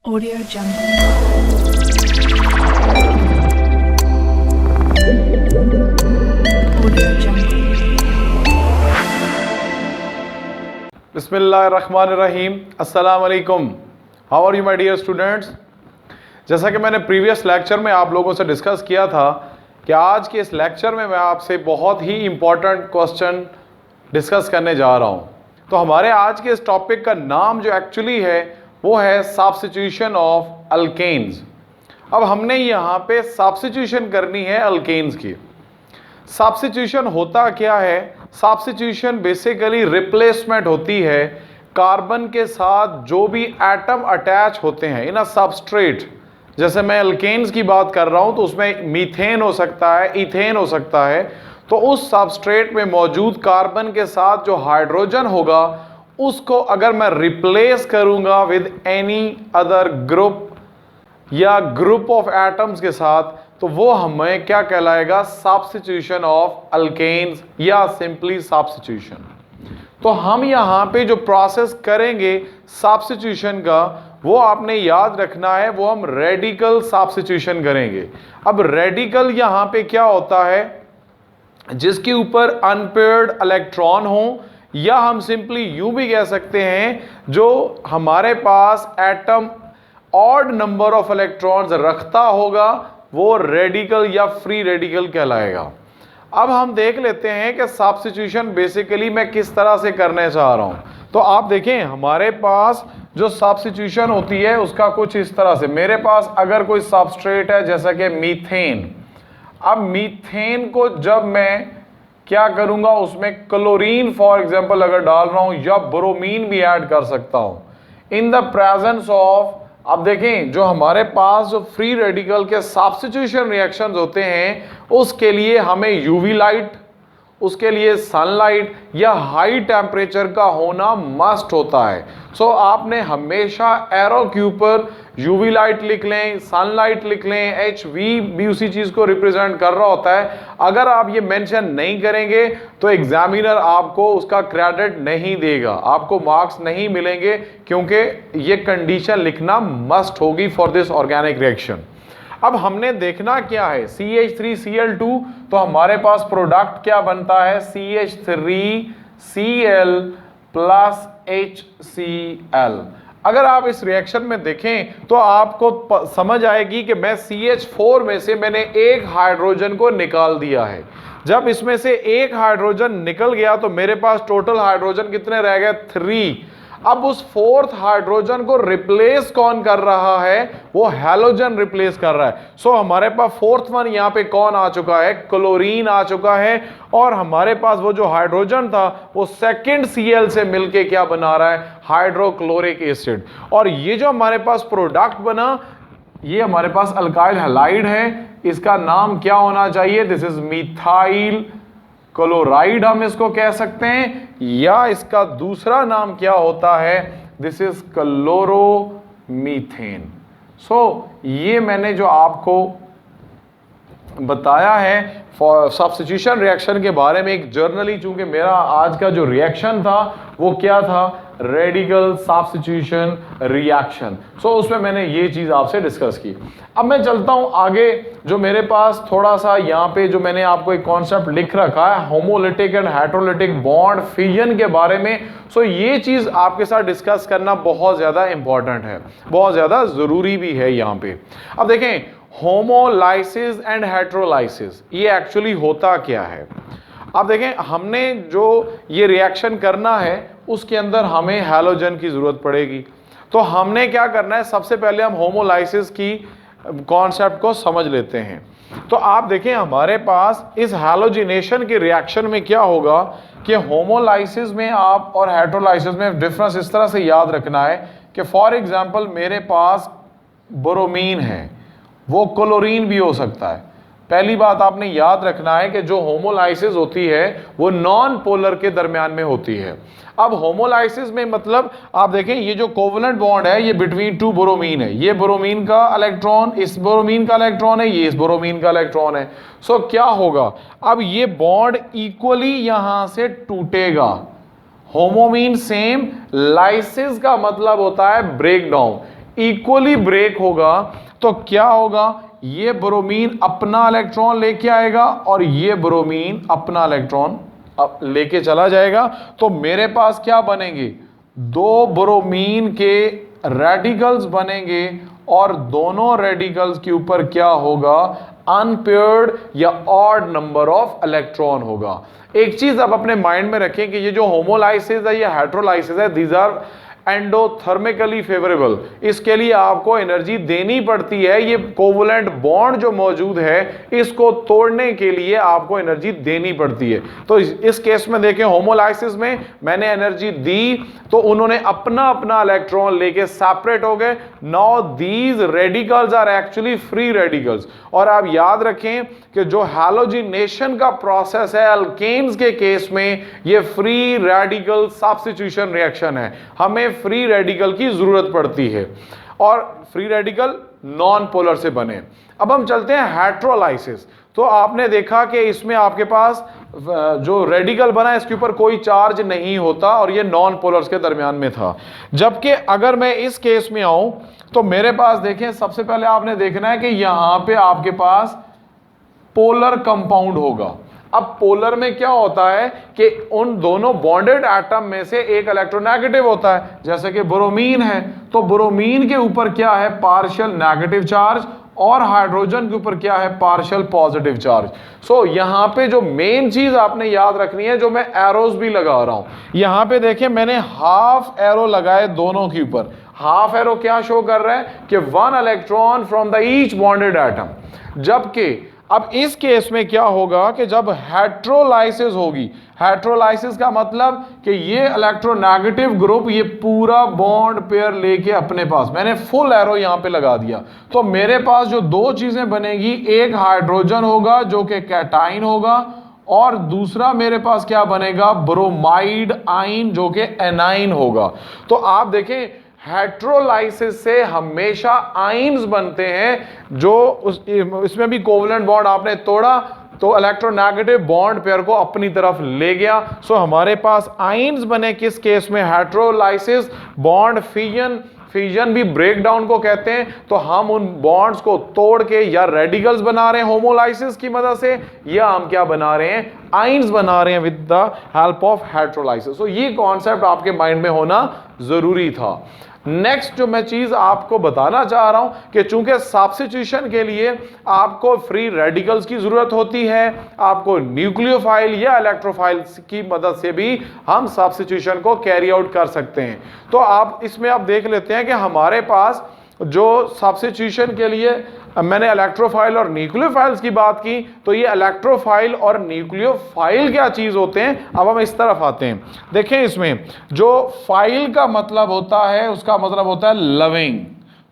Audio Jungle. Audio Jungle. बिस्मिल्लाहिर्रहमानिर्रहीम। अस्सलाम वालेकुम। How are you my dear students. जैसा कि मैंने प्रीवियस लेक्चर में आप लोगों से डिस्कस किया था कि आज के इस लेक्चर में मैं आपसे बहुत ही इम्पॉर्टेंट क्वेश्चन डिस्कस करने जा रहा हूँ। तो हमारे आज के इस टॉपिक का नाम जो एक्चुअली है वो है सब्स्टिट्यूशन ऑफ अल्केन्स। अब हमने यहाँ पे सब्स्टिट्यूशन करनी है अल्केन्स की। सब्स्टिट्यूशन होता क्या है? सब्स्टिट्यूशन बेसिकली रिप्लेसमेंट होती है कार्बन के साथ जो भी एटम अटैच होते हैं इन अ सबस्ट्रेट। जैसे मैं अल्केन्स की बात कर रहा हूं तो उसमें मीथेन हो सकता है, इथेन हो सकता है। तो उस सबस्ट्रेट में मौजूद कार्बन के साथ जो हाइड्रोजन होगा उसको अगर मैं रिप्लेस करूंगा विद एनी अदर ग्रुप या ग्रुप ऑफ एटम्स के साथ, तो वो हमें क्या कहलाएगा? सब्स्टिट्यूशन ऑफ अल्केन्स या सिंपली सब्स्टिट्यूशन। तो हम यहाँ पे जो प्रोसेस करेंगे सब्स्टिट्यूशन का वो आपने याद रखना है, वो हम रेडिकल सब्स्टिट्यूशन करेंगे। अब रेडिकल यहाँ पे क्या होता है? जिसके ऊपर अनपेयर्ड इलेक्ट्रॉन हो, या हम सिंपली यूं भी कह सकते हैं जो हमारे पास atom odd number of electrons रखता होगा वो रेडिकल या फ्री रेडिकल कहलाएगा। अब हम देख लेते हैं कि सब्स्टिट्यूशन बेसिकली मैं किस तरह से करने चाह रहा हूं। तो आप देखें हमारे पास जो सब्स्टिट्यूशन होती है उसका कुछ इस तरह से, मेरे पास अगर कोई सबस्ट्रेट है जैसा कि मीथेन। अब मीथेन को जब मैं क्या करूंगा, उसमें क्लोरीन फॉर एग्जांपल अगर डाल रहा हूं या ब्रोमीन भी ऐड कर सकता हूं इन द प्रेजेंस ऑफ। अब देखें जो हमारे पास जो फ्री रेडिकल के सब्स्टिट्यूशन रिएक्शंस होते हैं उसके लिए हमें यूवी लाइट, उसके लिए सनलाइट या हाई टेम्परेचर का होना मस्ट होता है। सो आपने हमेशा एरो के ऊपर यूवी लाइट लिख लें, सनलाइट लिख लें, एच वी भी उसी चीज को रिप्रेजेंट कर रहा होता है। अगर आप ये मेंशन नहीं करेंगे तो एग्जामिनर आपको उसका क्रेडिट नहीं देगा, आपको मार्क्स नहीं मिलेंगे, क्योंकि ये कंडीशन लिखना मस्ट होगी फॉर दिस ऑर्गेनिक रिएक्शन। अब हमने देखना क्या है, CH3Cl2, तो हमारे पास प्रोडक्ट क्या बनता है? CH3Cl plus HCl। अगर आप इस रिएक्शन में देखें तो आपको समझ आएगी कि मैं CH4 में से मैंने एक हाइड्रोजन को निकाल दिया है। जब इसमें से एक हाइड्रोजन निकल गया तो मेरे पास टोटल हाइड्रोजन कितने रह गए? 3। अब उस फोर्थ हाइड्रोजन को रिप्लेस कौन कर रहा है? वो हैलोजन रिप्लेस कर रहा है। सो हमारे पास फोर्थ वन यहां पे कौन आ चुका है? क्लोरीन आ चुका है। और हमारे पास वो जो हाइड्रोजन था वो सेकंड Cl से मिलके क्या बना रहा है? Hydrochloric acid. और ये जो हमारे पास प्रोडक्ट बना ये हमारे पास अल्काइल हैलाइड है। इसका नाम क्या होना चाहिए? दिस इज मिथाइल क्लोराइड हम इसको कह सकते हैं, या इसका दूसरा नाम क्या होता है? This is chloromethane. सो ये मैंने जो आपको बताया है सब्स्टिट्यूशन रिएक्शन के बारे में एक जर्नली, चूंकि मेरा आज का जो रिएक्शन था वो क्या था? Radical substitution reaction. सो उसमें मैंने ये चीज आपसे डिस्कस की। अब मैं चलता हूं आगे। जो मेरे पास थोड़ा सा यहाँ पे जो मैंने आपको एक कॉन्सेप्ट लिख रखा है homolytic and heterolytic bond fission के बारे में। सो ये चीज आपके साथ डिस्कस करना बहुत ज्यादा इंपॉर्टेंट है, बहुत ज्यादा जरूरी भी है यहाँ पे। अब देखें होमोलाइसिस एंड हेटेरोलाइसिस ये एक्चुअली होता क्या है? अब देखें हमने जो ये रिएक्शन करना है उसके अंदर हमें हैलोजन की जरूरत पड़ेगी। तो हमने क्या करना है? सबसे पहले हम होमोलाइसिस की कॉन्सेप्ट को समझ लेते हैं। तो आप देखें हमारे पास इस हैलोजिनेशन के रिएक्शन में क्या होगा कि होमोलाइसिस में आप और हेटेरोलाइसिस में डिफरेंस इस तरह से याद रखना है कि फॉर एग्जांपल मेरे पास ब्रोमीन है, वो क्लोरीन भी हो सकता है। पहली बात आपने याद रखना है कि जो होमोलाइसिस होती है वो नॉन पोलर के दरमियान में होती है। अब होमोलाइसिस में मतलब आप देखें ये जो कोवलेंट बॉन्ड है ये बिटवीन टू ब्रोमीन है। ये ब्रोमीन का इलेक्ट्रॉन इस ब्रोमीन का इलेक्ट्रॉन है, ये इस ब्रोमीन का इलेक्ट्रॉन है। सो क्या होगा? अब ये बॉन्ड इक्वली यहां से टूटेगा। होमो मीन सेम, लाइसिस का मतलब होता है ब्रेक डाउन। इक्वली ब्रेक होगा तो क्या होगा, ये ब्रोमीन अपना इलेक्ट्रॉन लेके आएगा और ये ब्रोमीन अपना इलेक्ट्रॉन लेके चला जाएगा। तो मेरे पास क्या बनेंगे, दो ब्रोमीन के रेडिकल्स बनेंगे और दोनों रेडिकल्स के ऊपर क्या होगा, अनपेयर्ड या ऑड नंबर ऑफ इलेक्ट्रॉन होगा। एक चीज आप अपने माइंड में रखें कि ये जो होमोलाइसिस है या हेट्रोलाइसिस है, दीज आर एंडोथर्मिकली फेवरेबल। इसके लिए आपको एनर्जी देनी पड़ती है, ये कोवलेंट बॉन्ड जो मौजूद है इसको तोड़ने के लिए आपको एनर्जी देनी पड़ती है। तो इस केस में देखें, होमोलाइसिस में मैंने एनर्जी दी तो उन्होंने अपना अपना इलेक्ट्रॉन लेके सेपरेट हो गए। Now these radicals are actually free radicals. और आप याद रखें कि जो हैलोजिनेशन का प्रोसेस है अल्केन्स के केस में, ये फ्री रेडिकल सब्स्टिट्यूशन रिएक्शन है। हमें फ्री रेडिकल की जरूरत पड़ती है और फ्री रेडिकल नॉन पोलर से बने। अब हम चलते हैं हेट्रोलाइसिस। तो आपने देखा कि इसमें आपके पास जो रेडिकल बना इसके ऊपर कोई चार्ज नहीं होता और ये नॉन पोलर्स के दरमियान में था। जबकि अगर मैं इस केस में आऊं तो मेरे पास देखें, सबसे पहले आपने देखना है कि यहां पे आपके पास पोलर कंपाउंड होगा। अब पोलर में क्या होता है कि उन दोनों बॉन्डेड एटम में से एक इलेक्ट्रोनेगेटिव होता है, जैसे कि ब्रोमीन है, तो ब्रोमीन के ऊपर क्या है, पार्शियल नेगेटिव चार्ज, और हाइड्रोजन के ऊपर क्या है, पार्शियल पॉजिटिव चार्ज। सो यहां पे जो मेन चीज आपने याद रखनी है, जो मैं एरोज भी लगा रहा हूं, यहां पे देखें मैंने हाफ एरो लगाए दोनों के ऊपर। हाफ एरो क्या शो कर रहा है कि 1 electron from the each bonded atom. जबकि अब इस केस में क्या होगा कि जब हेट्रोलाइसिस होगी, हेट्रोलाइसिस का मतलब कि ये इलेक्ट्रोनेगेटिव ग्रुप ये पूरा बॉन्ड पेयर लेके अपने पास, मैंने फुल एरो यहां पे लगा दिया, तो मेरे पास जो दो चीजें बनेगी, एक हाइड्रोजन होगा जो कि कैटाइन होगा, और दूसरा मेरे पास क्या बनेगा, ब्रोमाइड आइन जो कि एनाइन होगा। तो आप देखें हेट्रोलाइसिस से हमेशा आइन्स बनते हैं, जो इसमें भी कोवलेंट बॉन्ड आपने तोड़ा तो इलेक्ट्रोनेगेटिव बॉन्ड पेयर को अपनी तरफ ले गया। सो हमारे पास आइन्स बने किस केस में, हेट्रोलाइसिस। बॉन्ड फिजन, फिजन भी ब्रेकडाउन को कहते हैं। तो हम उन बॉन्ड्स को तोड़ के या रेडिकल्स बना रहे हैं होमोलाइसिस की मदद से, या हम क्या बना रहे हैं, आइन्स बना रहे हैं विद द हेल्प ऑफ हेट्रोलाइसिस। सो ये कॉन्सेप्ट आपके माइंड में होना जरूरी था। नेक्स्ट जो मैं चीज आपको बताना चाह रहा हूं कि चूंकि सब्स्टिट्यूशन के लिए आपको फ्री रेडिकल्स की जरूरत होती है, आपको न्यूक्लियोफाइल या इलेक्ट्रोफाइल की मदद से भी हम सब्स्टिट्यूशन को कैरी आउट कर सकते हैं। तो आप इसमें आप देख लेते हैं कि हमारे पास जो सब्स्टिट्यूशन के लिए मैंने इलेक्ट्रोफाइल और न्यूक्लियोफाइल्स की बात की, तो ये इलेक्ट्रोफाइल और न्यूक्लियोफाइल क्या चीज होते हैं। अब हम इस तरफ आते हैं। देखें इसमें जो फाइल का मतलब होता है उसका मतलब होता है लविंग।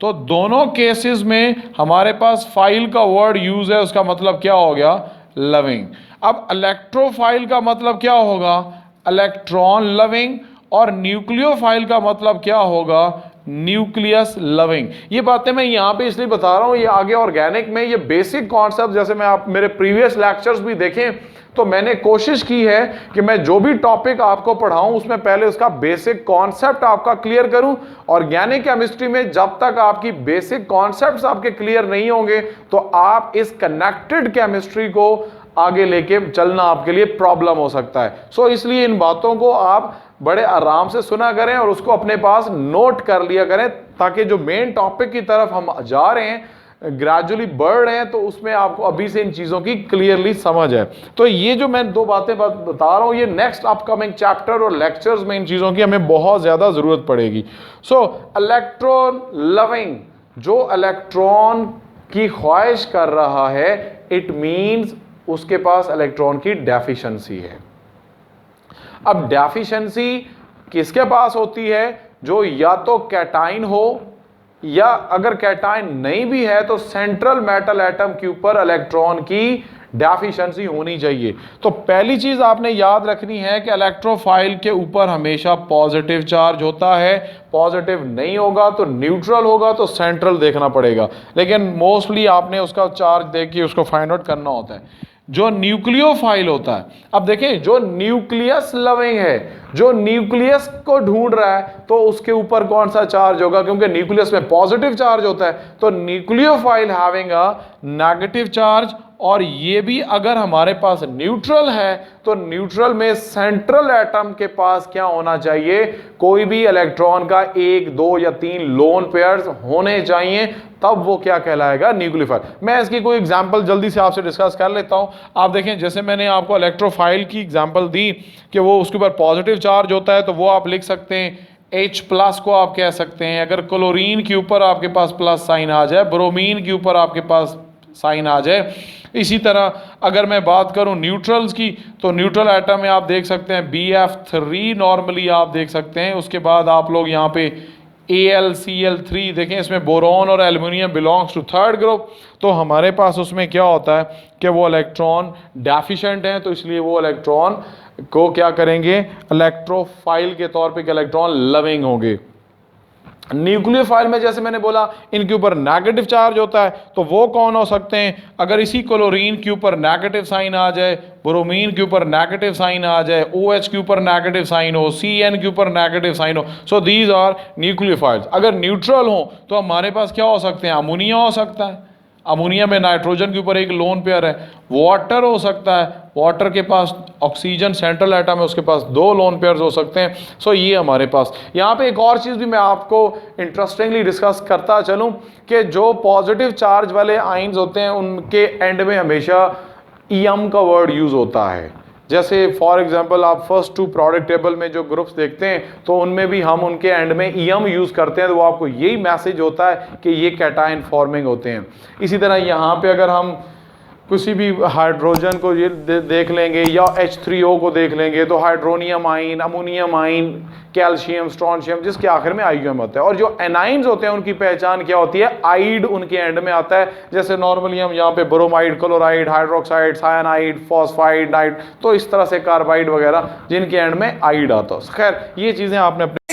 तो दोनों केसेस में हमारे पास फाइल का वर्ड यूज है, उसका मतलब क्या हो गया, लविंग। अब इलेक्ट्रोफाइल का मतलब क्या होगा, इलेक्ट्रॉन लविंग, और न्यूक्लियोफाइल का मतलब क्या होगा, न्यूक्लियस लविंग। ये बातें मैं यहां पे इसलिए बता रहा हूं, ये आगे ऑर्गेनिक में ये बेसिक कॉन्सेप्ट, जैसे मैं आप मेरे प्रीवियस लेक्चर्स भी देखें तो मैंने कोशिश की है कि मैं जो भी टॉपिक आपको पढ़ाऊं उसमें पहले उसका बेसिक कॉन्सेप्ट आपका क्लियर करूं। ऑर्गेनिक केमिस्ट्री में जब तक आपकी बेसिक कॉन्सेप्ट्स आपके क्लियर नहीं होंगे तो आप इस कनेक्टेड केमिस्ट्री को आगे लेके चलना आपके लिए प्रॉब्लम हो सकता है। सो इसलिए इन बातों को आप बड़े आराम से सुना करें और उसको अपने पास नोट कर लिया करें, ताकि जो मेन टॉपिक की तरफ हम जा रहे हैं, ग्रेजुअली बढ़ रहे हैं, तो उसमें आपको अभी से इन चीज़ों की क्लियरली समझ है। तो ये जो मैं दो बातें बता रहा हूँ, ये नेक्स्ट अपकमिंग चैप्टर और लेक्चर्स में इन चीज़ों की हमें बहुत ज़्यादा ज़रूरत पड़ेगी। सो इलेक्ट्रॉन लविंग, जो इलेक्ट्रॉन की ख्वाहिश कर रहा है, इट मीन्स उसके पास इलेक्ट्रॉन की डेफिशिएंसी है। अब डेफिशिएंसी किसके पास होती है, जो या तो कैटाइन हो, या अगर कैटाइन नहीं भी है तो सेंट्रल मेटल एटम के ऊपर इलेक्ट्रॉन की डेफिशिएंसी होनी चाहिए। तो पहली चीज आपने याद रखनी है कि इलेक्ट्रोफाइल के ऊपर हमेशा पॉजिटिव चार्ज होता है, पॉजिटिव नहीं होगा तो न्यूट्रल होगा, तो सेंट्रल देखना पड़ेगा, लेकिन मोस्टली आपने उसका चार्ज देख के उसको फाइंड आउट करना होता है। जो न्यूक्लियोफाइल होता है, अब देखें जो न्यूक्लियस लविंग है, जो न्यूक्लियस को ढूंढ रहा है, तो उसके ऊपर कौन सा चार्ज होगा, क्योंकि न्यूक्लियस में पॉजिटिव चार्ज होता है, तो nucleophile having a negative charge. और ये भी अगर हमारे पास न्यूट्रल है तो न्यूट्रल में सेंट्रल एटम के पास क्या होना चाहिए, कोई भी इलेक्ट्रॉन का 1, 2 या 3 लोन पेयर्स होने चाहिए, तब वो क्या कहलाएगा, न्यूक्लियोफाइल। मैं इसकी कोई एग्जांपल जल्दी से आपसे डिस्कस कर लेता हूं। आप देखें जैसे मैंने आपको इलेक्ट्रोफाइल की एग्जांपल दी कि वो उसके ऊपर पॉजिटिव चार्ज होता है, तो वो आप लिख सकते हैं H प्लस को आप कह सकते हैं। अगर क्लोरीन के ऊपर आपके पास प्लस साइन आ जाए, ब्रोमीन के ऊपर आपके पास साइन आ जाए। इसी तरह अगर मैं बात करूं न्यूट्रल्स की, तो न्यूट्रल एटम में आप देख सकते हैं BF3 नॉर्मली आप देख सकते हैं। उसके बाद आप लोग यहाँ पे AlCl3 देखें, इसमें बोरॉन और aluminium belongs to third group, तो हमारे पास उसमें क्या होता है कि वो इलेक्ट्रॉन डेफिशिएंट हैं, तो इसलिए वो इलेक्ट्रॉन को क्या करेंगे, इलेक्ट्रोफाइल के तौर पे इलेक्ट्रॉन लविंग होंगे। न्यूक्लियोफाइल में जैसे मैंने बोला इनके ऊपर नेगेटिव चार्ज होता है, तो वो कौन हो सकते हैं, अगर इसी क्लोरीन के ऊपर नेगेटिव साइन आ जाए, ब्रोमीन के ऊपर नेगेटिव साइन आ जाए, OH के ऊपर नेगेटिव साइन हो, CN के ऊपर नेगेटिव साइन हो, सो दीज आर न्यूक्लियोफाइल्स। अगर न्यूट्रल हो तो हमारे पास क्या हो सकते हैं, अमोनिया हो सकता है, अमोनिया में नाइट्रोजन के ऊपर एक लोन पेयर है, वाटर हो सकता है, वाटर के पास ऑक्सीजन सेंट्रल एटम है, उसके पास 2 लोन पेयर्स हो सकते हैं। सो ये हमारे पास यहाँ पे एक और चीज़ भी मैं आपको इंटरेस्टिंगली डिस्कस करता चलूँ कि जो पॉजिटिव चार्ज वाले आइंस होते हैं उनके एंड में हमेशा EM का वर्ड यूज़ होता है। जैसे फॉर एग्जांपल आप फर्स्ट 2 प्रोडक्ट टेबल में जो ग्रुप्स देखते हैं, तो उनमें भी हम उनके एंड में EM यूज़ करते हैं, तो वो आपको यही मैसेज होता है कि ये कैटायन फॉर्मिंग होते हैं। इसी तरह यहाँ पे अगर हम किसी भी हाइड्रोजन को ये देख लेंगे या H3O को देख लेंगे, तो हाइड्रोनियम आइन, अमोनियम आइन, कैल्शियम, स्ट्रॉन्शियम, जिसके आखिर में आइयम होता है। और जो एनाइंस होते हैं उनकी पहचान क्या होती है, आइड उनके एंड में आता है। जैसे नॉर्मली हम यहाँ पे bromide, chloride, hydroxide, cyanide, phosphide, night, तो इस तरह से कार्बाइड वगैरह जिनके एंड में आइड आता है। खैर ये चीज़ें आपने अपने